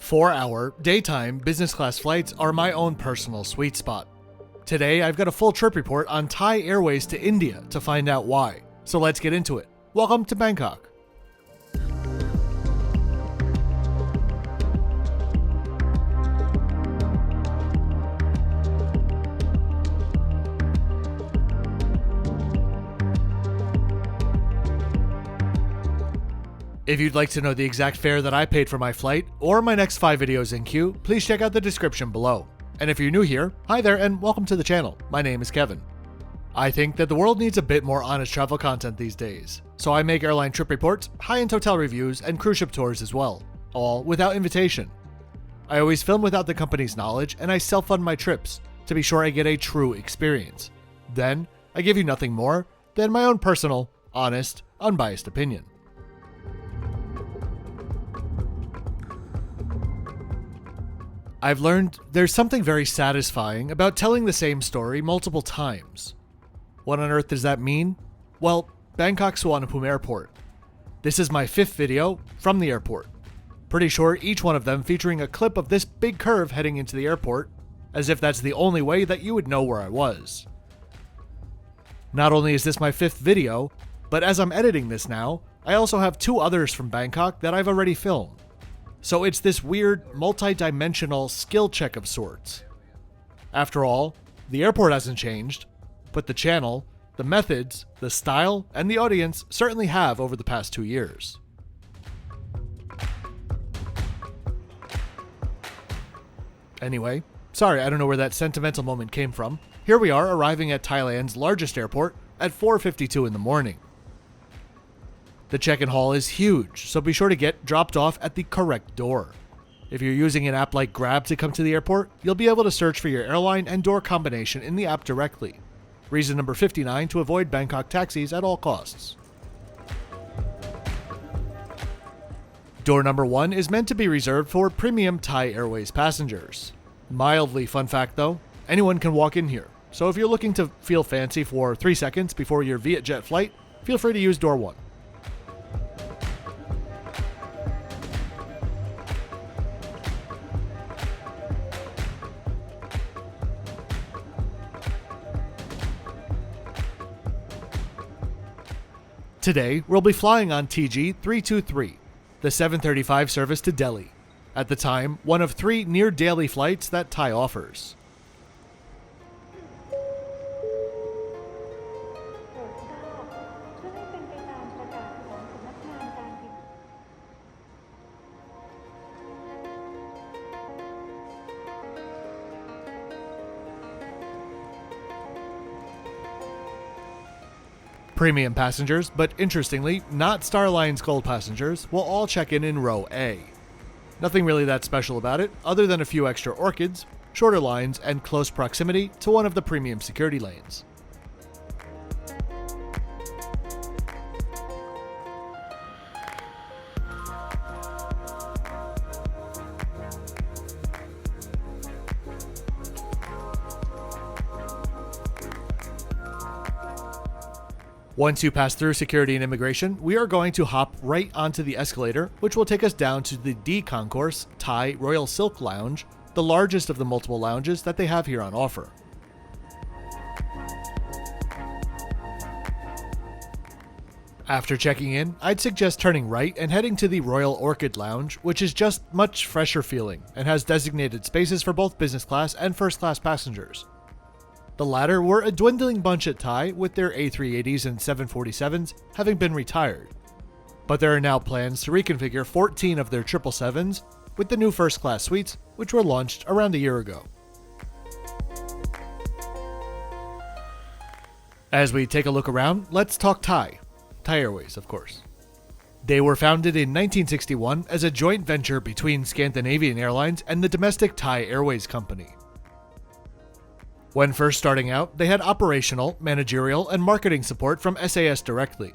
4-hour, daytime business class flights are my own personal sweet spot. Today, I've got a full trip report on THAI Airways to India to find out why. So let's get into it. Welcome to Bangkok. If you'd like to know the exact fare that I paid for my flight, or my next 5 videos in queue, please check out the description below. And if you're new here, hi there and welcome to the channel. My name is Kevin. I think that the world needs a bit more honest travel content these days, so I make airline trip reports, high-end hotel reviews, and cruise ship tours as well, all without invitation. I always film without the company's knowledge, and I self-fund my trips to be sure I get a true experience. Then, I give you nothing more than my own personal, honest, unbiased opinion. I've learned there's something very satisfying about telling the same story multiple times. What on earth does that mean? Well, Bangkok Suvarnabhumi Airport. This is my 5th video from the airport. Pretty sure each one of them featuring a clip of this big curve heading into the airport, as if that's the only way that you would know where I was. Not only is this my 5th video, but as I'm editing this now, I also have 2 others from Bangkok that I've already filmed. So it's this weird, multi-dimensional skill check of sorts. After all, the airport hasn't changed, but the channel, the methods, the style, and the audience certainly have over the past 2 years. Anyway, sorry, I don't know where that sentimental moment came from. Here we are arriving at Thailand's largest airport at 4:52 in the morning. The check-in hall is huge, so be sure to get dropped off at the correct door. If you're using an app like Grab to come to the airport, you'll be able to search for your airline and door combination in the app directly. Reason number 59 to avoid Bangkok taxis at all costs. Door number 1 is meant to be reserved for premium THAI Airways passengers. Mildly fun fact though, anyone can walk in here, so if you're looking to feel fancy for 3 seconds before your Vietjet flight, feel free to use door 1. Today, we'll be flying on TG 323, the 735 service to Delhi. At the time, one of 3 near-daily flights that THAI offers. Premium passengers, but interestingly, not Star Alliance Gold passengers, will all check in row A. Nothing really that special about it, other than a few extra Orchids, shorter lines, and close proximity to one of the premium security lanes. Once you pass through security and immigration, we are going to hop right onto the escalator, which will take us down to the Concourse THAI Royal Silk Lounge, the largest of the multiple lounges that they have here on offer. After checking in, I'd suggest turning right and heading to the Royal Orchid Lounge, which is just much fresher feeling and has designated spaces for both business class and first class passengers. The latter were a dwindling bunch at THAI, with their A380s and 747s having been retired. But there are now plans to reconfigure 14 of their 777s with the new first class suites, which were launched around a year ago. As we take a look around, let's talk THAI Airways, of course. They were founded in 1961 as a joint venture between Scandinavian Airlines and the domestic THAI Airways company. When first starting out, they had operational, managerial, and marketing support from SAS directly.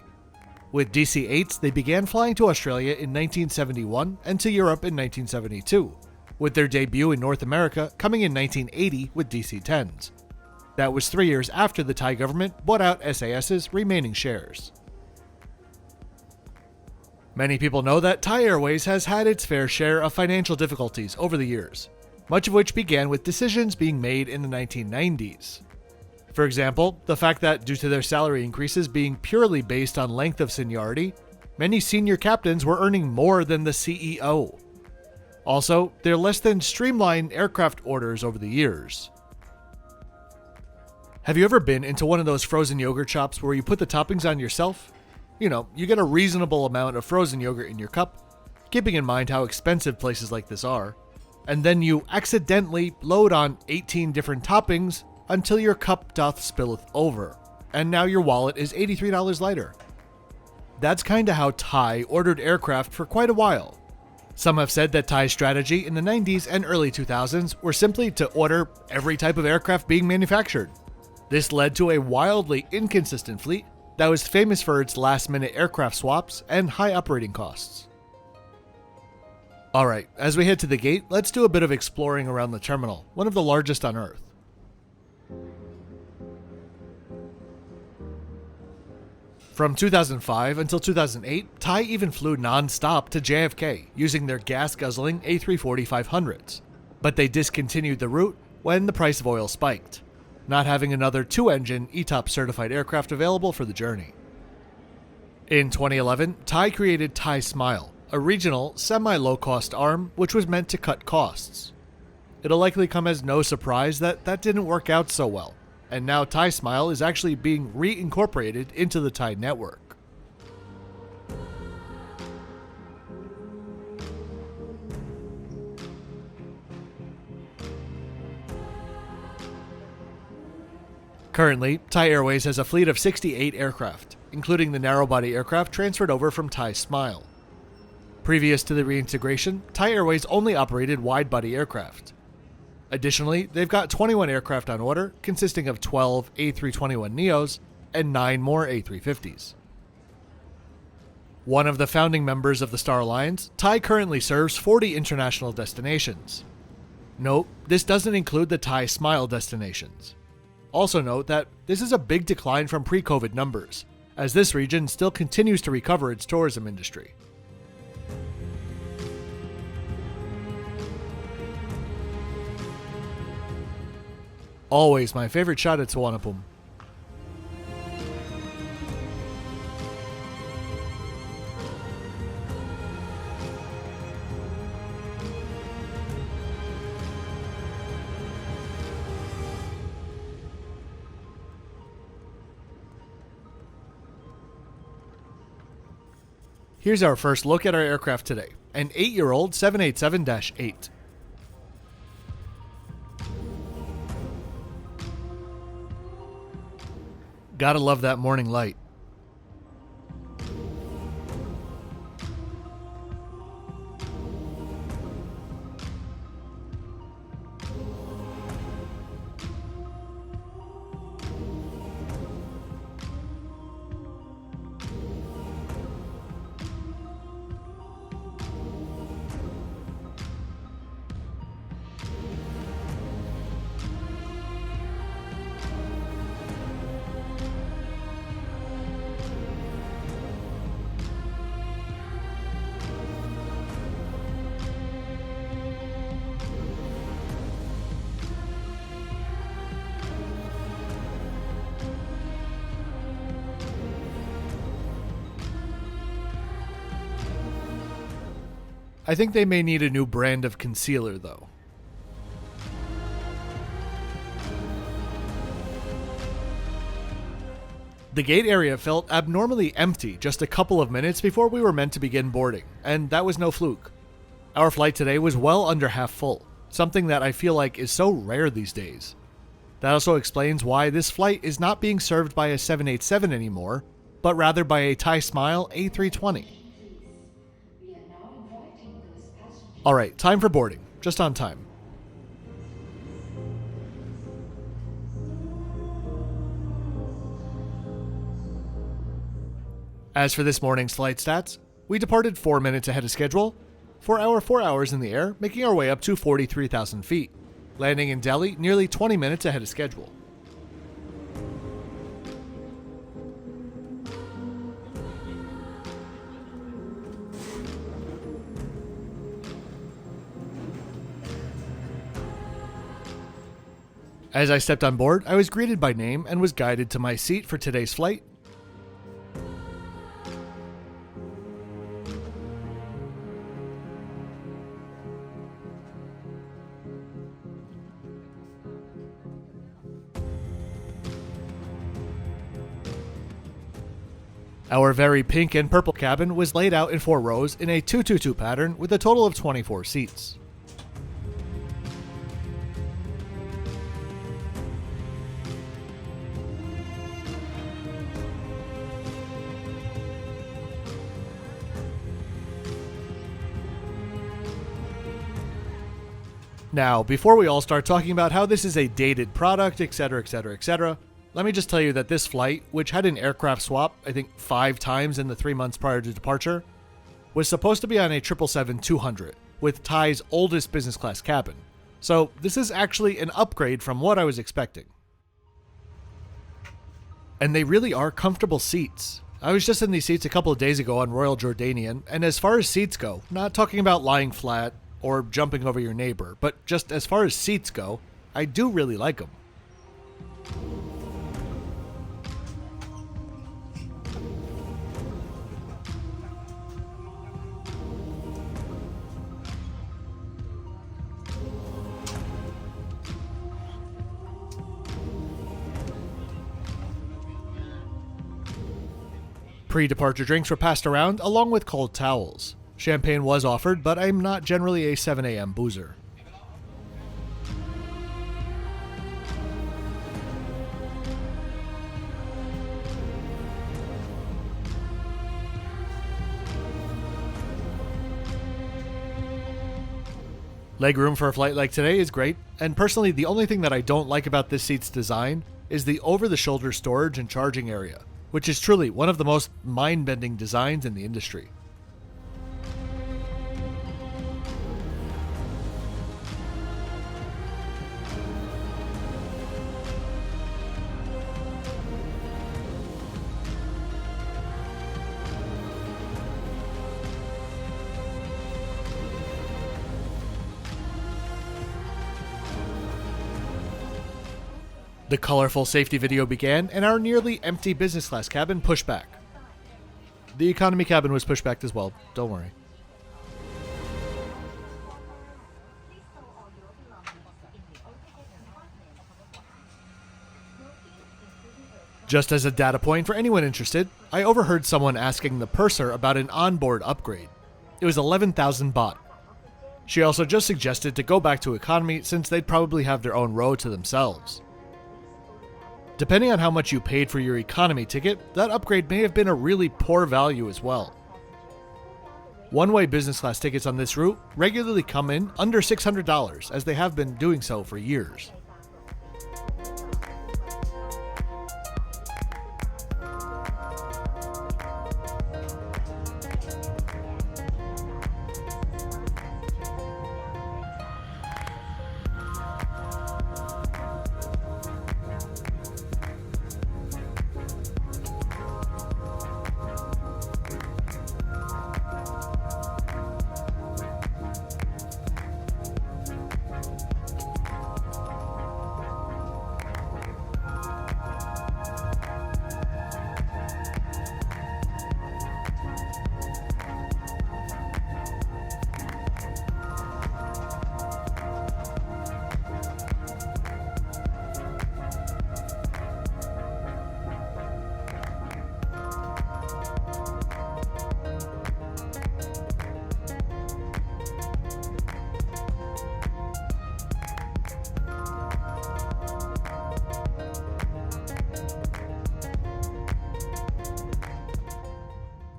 With DC-8s, they began flying to Australia in 1971 and to Europe in 1972, with their debut in North America coming in 1980 with DC-10s. That was 3 years after the Thai government bought out SAS's remaining shares. Many people know that Thai Airways has had its fair share of financial difficulties over the years, much of which began with decisions being made in the 1990s. For example, the fact that due to their salary increases being purely based on length of seniority, many senior captains were earning more than the CEO. Also, their less than streamlined aircraft orders over the years. Have you ever been into one of those frozen yogurt shops where you put the toppings on yourself? You know, you get a reasonable amount of frozen yogurt in your cup, keeping in mind how expensive places like this are, and then you accidentally load on 18 different toppings until your cup doth spilleth over, and now your wallet is $83 lighter. That's kinda how Thai ordered aircraft for quite a while. Some have said that Thai's strategy in the 90s and early 2000s were simply to order every type of aircraft being manufactured. This led to a wildly inconsistent fleet that was famous for its last-minute aircraft swaps and high operating costs. Alright, as we head to the gate, let's do a bit of exploring around the terminal, one of the largest on Earth. From 2005 until 2008, Thai even flew non-stop to JFK using their gas-guzzling A340-500s, but they discontinued the route when the price of oil spiked, not having another two-engine ETOPS certified aircraft available for the journey. In 2011, Thai created Thai Smile, a regional, semi-low-cost arm which was meant to cut costs. It'll likely come as no surprise that didn't work out so well, and now Thai Smile is actually being reincorporated into the Thai network. Currently, Thai Airways has a fleet of 68 aircraft, including the narrow-body aircraft transferred over from Thai Smile. Previous to the reintegration, Thai Airways only operated wide-body aircraft. Additionally, they've got 21 aircraft on order, consisting of 12 A321neos and 9 more A350s. One of the founding members of the Star Alliance, Thai currently serves 40 international destinations. Note, this doesn't include the Thai Smile destinations. Also note that this is a big decline from pre-COVID numbers, as this region still continues to recover its tourism industry. Always my favorite shot at Suvarnabhumi. Here's our first look at our aircraft today, an 8-year-old 787-8. Gotta love that morning light. I think they may need a new brand of concealer, though. The gate area felt abnormally empty just a couple of minutes before we were meant to begin boarding, and that was no fluke. Our flight today was well under half full, something that I feel like is so rare these days. That also explains why this flight is not being served by a 787 anymore, but rather by a Thai Smile A320. Alright, time for boarding. Just on time. As for this morning's flight stats, we departed 4 minutes ahead of schedule, for our 4 hours in the air, making our way up to 43,000 feet, landing in Delhi nearly 20 minutes ahead of schedule. As I stepped on board, I was greeted by name and was guided to my seat for today's flight. Our very pink and purple cabin was laid out in 4 rows in a 2-2-2 pattern with a total of 24 seats. Now, before we all start talking about how this is a dated product, etc., etc., etc., let me just tell you that this flight, which had an aircraft swap, I think 5 times in the 3 months prior to departure, was supposed to be on a 777-200 with THAI's oldest business class cabin. So this is actually an upgrade from what I was expecting. And they really are comfortable seats. I was just in these seats a couple of days ago on Royal Jordanian, and as far as seats go, not talking about lying flat or jumping over your neighbor, but just as far as seats go, I do really like them. Pre-departure drinks were passed around along with cold towels. Champagne was offered, but I'm not generally a 7 a.m. boozer. Legroom for a flight like today is great, and personally the only thing that I don't like about this seat's design is the over-the-shoulder storage and charging area, which is truly one of the most mind-bending designs in the industry. The colorful safety video began, and our nearly empty business class cabin pushed back. The economy cabin was pushed back as well, don't worry. Just as a data point for anyone interested, I overheard someone asking the purser about an onboard upgrade. It was 11,000 baht. She also just suggested to go back to economy since they'd probably have their own row to themselves. Depending on how much you paid for your economy ticket, that upgrade may have been a really poor value as well. One-way business class tickets on this route regularly come in under $600, as they have been doing so for years.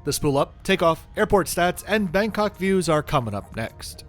The spool up, takeoff, airport stats, and Bangkok views are coming up next.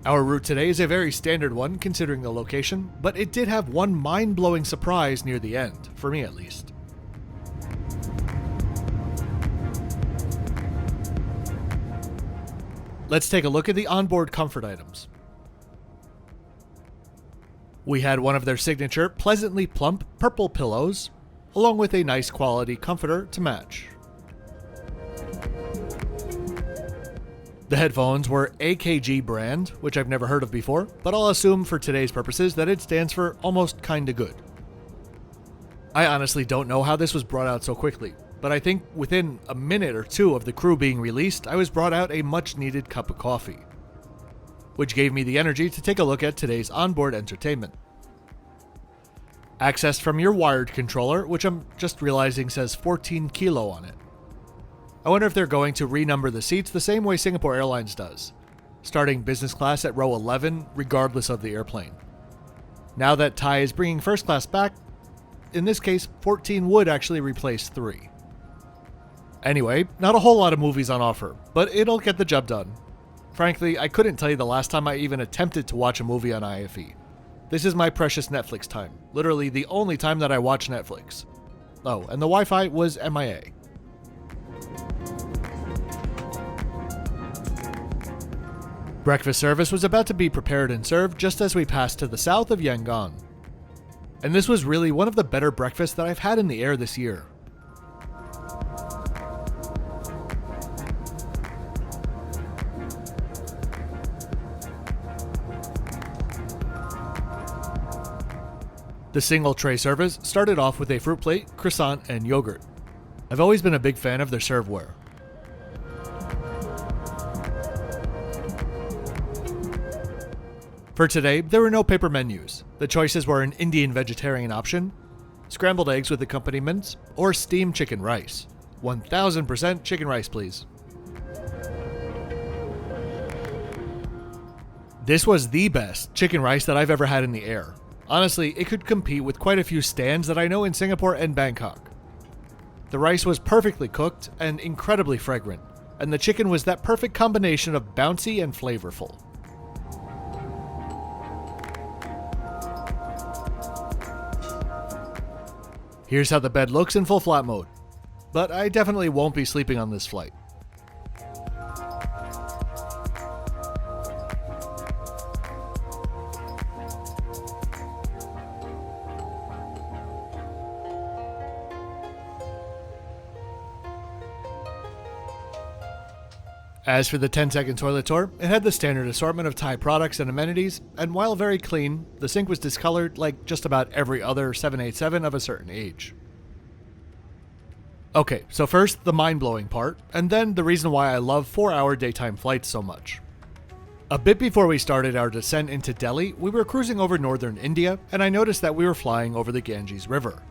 Our route today is a very standard one considering the location, but it did have one mind-blowing surprise near the end, for me at least. Let's take a look at the onboard comfort items. We had one of their signature, pleasantly plump purple pillows, along with a nice quality comforter to match. The headphones were AKG brand, which I've never heard of before, but I'll assume for today's purposes that it stands for almost kinda good. I honestly don't know how this was brought out so quickly, but I think within a minute or two of the crew being released, I was brought out a much needed cup of coffee, which gave me the energy to take a look at today's onboard entertainment. Accessed from your wired controller, which I'm just realizing says 14 kilo on it. I wonder if they're going to renumber the seats the same way Singapore Airlines does, starting business class at row 11 regardless of the airplane. Now that THAI is bringing first class back, in this case 14 would actually replace 3. Anyway, not a whole lot of movies on offer, but it'll get the job done. Frankly, I couldn't tell you the last time I even attempted to watch a movie on IFE. This is my precious Netflix time, literally the only time that I watch Netflix. Oh, and the Wi-Fi was MIA. Breakfast service was about to be prepared and served just as we passed to the south of Yangon. And this was really one of the better breakfasts that I've had in the air this year. The single tray service started off with a fruit plate, croissant, and yogurt. I've always been a big fan of their serveware. For today, there were no paper menus. The choices were an Indian vegetarian option, scrambled eggs with accompaniments, or steamed chicken rice. 1000% chicken rice, please. This was the best chicken rice that I've ever had in the air. Honestly, it could compete with quite a few stands that I know in Singapore and Bangkok. The rice was perfectly cooked and incredibly fragrant, and the chicken was that perfect combination of bouncy and flavorful. Here's how the bed looks in full flat mode, but I definitely won't be sleeping on this flight. As for the 10-second toilet tour, it had the standard assortment of Thai products and amenities, and while very clean, the sink was discolored like just about every other 787 of a certain age. Okay, so first the mind-blowing part, and then the reason why I love 4-hour daytime flights so much. A bit before we started our descent into Delhi, we were cruising over northern India, and I noticed that we were flying over the Ganges River.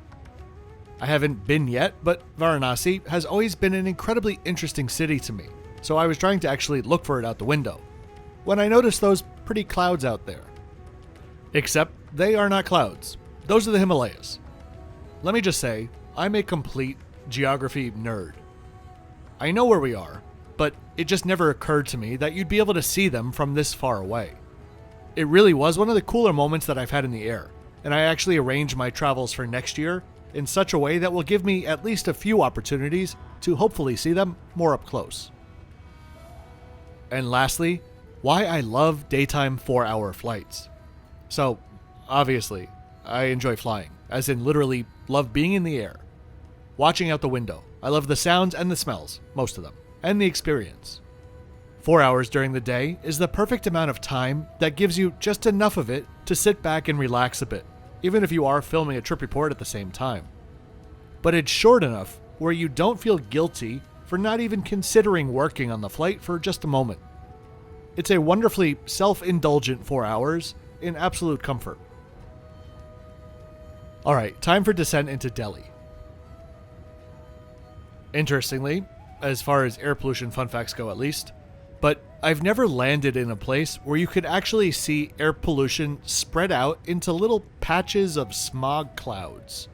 I haven't been yet, but Varanasi has always been an incredibly interesting city to me. So I was trying to actually look for it out the window, when I noticed those pretty clouds out there. Except they are not clouds. Those are the Himalayas. Let me just say, I'm a complete geography nerd. I know where we are, but it just never occurred to me that you'd be able to see them from this far away. It really was one of the cooler moments that I've had in the air, and I actually arranged my travels for next year in such a way that will give me at least a few opportunities to hopefully see them more up close. And lastly, why I love daytime 4-hour flights. So, obviously, I enjoy flying, as in literally love being in the air. Watching out the window, I love the sounds and the smells, most of them, and the experience. 4 hours during the day is the perfect amount of time that gives you just enough of it to sit back and relax a bit, even if you are filming a trip report at the same time. But it's short enough where you don't feel guilty for not even considering working on the flight for just a moment. It's a wonderfully self-indulgent 4 hours in absolute comfort. Alright, time for descent into Delhi. Interestingly, as far as air pollution fun facts go at least, but I've never landed in a place where you could actually see air pollution spread out into little patches of smog clouds.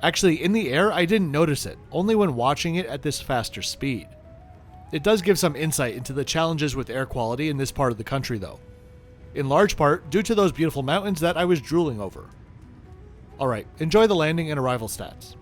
Actually, in the air, I didn't notice it, only when watching it at this faster speed. It does give some insight into the challenges with air quality in this part of the country though. In large part due to those beautiful mountains that I was drooling over. Alright, enjoy the landing and arrival stats.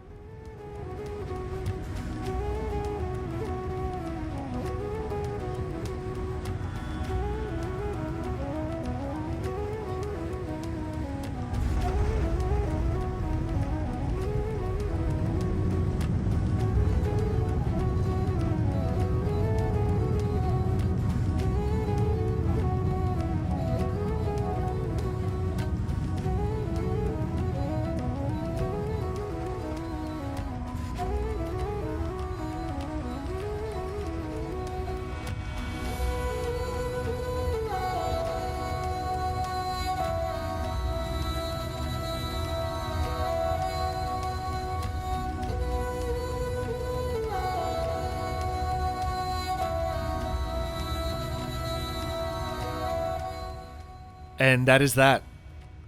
And that is that.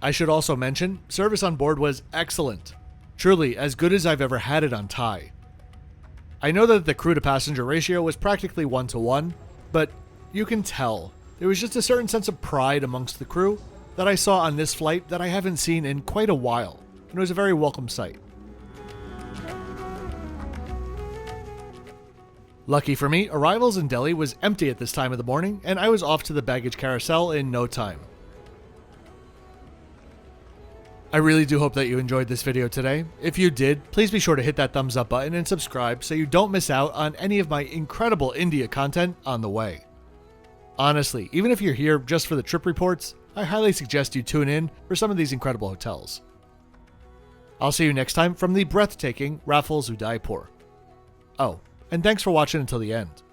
I should also mention, service on board was excellent. Truly, as good as I've ever had it on THAI. I know that the crew to passenger ratio was practically 1-to-1, but you can tell, there was just a certain sense of pride amongst the crew that I saw on this flight that I haven't seen in quite a while, and it was a very welcome sight. Lucky for me, arrivals in Delhi was empty at this time of the morning, and I was off to the baggage carousel in no time. I really do hope that you enjoyed this video today. If you did, please be sure to hit that thumbs up button and subscribe so you don't miss out on any of my incredible India content on the way. Honestly, even if you're here just for the trip reports, I highly suggest you tune in for some of these incredible hotels. I'll see you next time from the breathtaking Raffles, Udaipur. Oh, and thanks for watching until the end.